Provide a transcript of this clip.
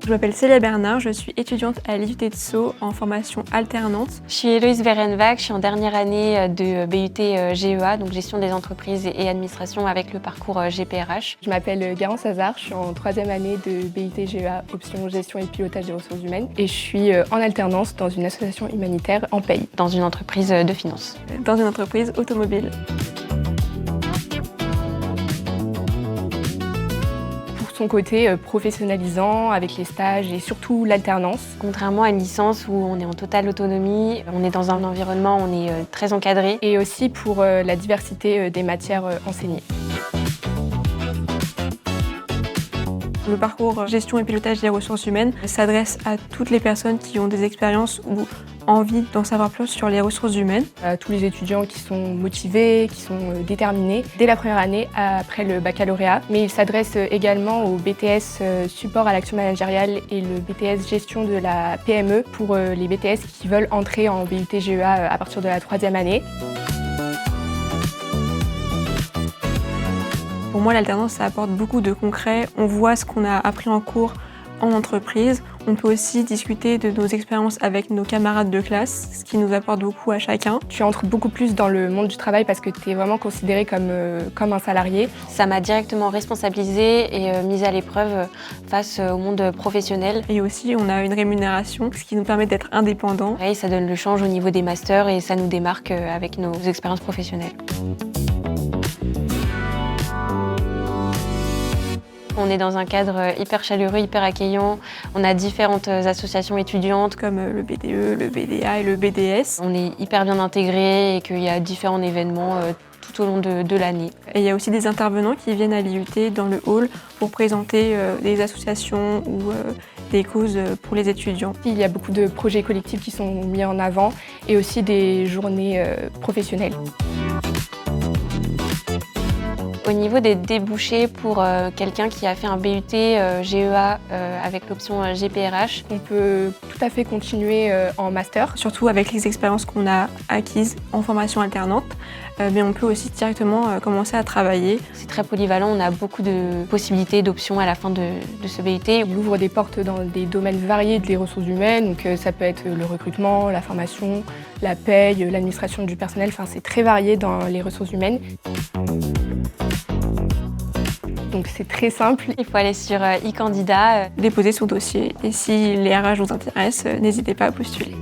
Je m'appelle Célia Bernard, je suis étudiante à l'IUT de Sceaux en formation alternante. Je suis Héloïse Verenwag, je suis en dernière année de BUT GEA, donc gestion des entreprises et administration avec le parcours GPRH. Je m'appelle Garance Hazard, je suis en troisième année de BUT GEA, option gestion et pilotage des ressources humaines. Et je suis en alternance dans une association humanitaire en pays. Dans une entreprise de finance. Dans une entreprise automobile. Son côté professionnalisant avec les stages et surtout l'alternance. Contrairement à une licence où on est en totale autonomie, on est dans un environnement où on est très encadré. Et aussi pour la diversité des matières enseignées. Le parcours gestion et pilotage des ressources humaines s'adresse à toutes les personnes qui ont des expériences ou envie d'en savoir plus sur les ressources humaines. À tous les étudiants qui sont motivés, qui sont déterminés dès la première année après le baccalauréat. Mais il s'adresse également au BTS support à l'action managériale et le BTS gestion de la PME pour les BTS qui veulent entrer en BUT GEA à partir de la troisième année. Pour moi, l'alternance, ça apporte beaucoup de concret. On voit ce qu'on a appris en cours en entreprise. On peut aussi discuter de nos expériences avec nos camarades de classe, ce qui nous apporte beaucoup à chacun. Tu entres beaucoup plus dans le monde du travail parce que tu es vraiment considéré comme un salarié. Ça m'a directement responsabilisée et mise à l'épreuve face au monde professionnel. Et aussi, on a une rémunération, ce qui nous permet d'être indépendants. Et ça donne le change au niveau des masters et ça nous démarque avec nos expériences professionnelles. On est dans un cadre hyper chaleureux, hyper accueillant. On a différentes associations étudiantes comme le BDE, le BDA et le BDS. On est hyper bien intégrés et qu'il y a différents événements tout au long de l'année. Et il y a aussi des intervenants qui viennent à l'IUT dans le hall pour présenter des associations ou des causes pour les étudiants. Il y a beaucoup de projets collectifs qui sont mis en avant et aussi des journées professionnelles. Au niveau des débouchés pour quelqu'un qui a fait un BUT GEA avec l'option GPRH, on peut tout à fait continuer en master. Surtout avec les expériences qu'on a acquises en formation alternante, mais on peut aussi directement commencer à travailler. C'est très polyvalent, on a beaucoup de possibilités, d'options à la fin de ce BUT. Il ouvre des portes dans des domaines variés des ressources humaines, donc ça peut être le recrutement, la formation, la paye, l'administration du personnel, enfin c'est très varié dans les ressources humaines. Donc c'est très simple. Il faut aller sur e-candidat, déposer son dossier et si les RH vous intéressent, n'hésitez pas à postuler.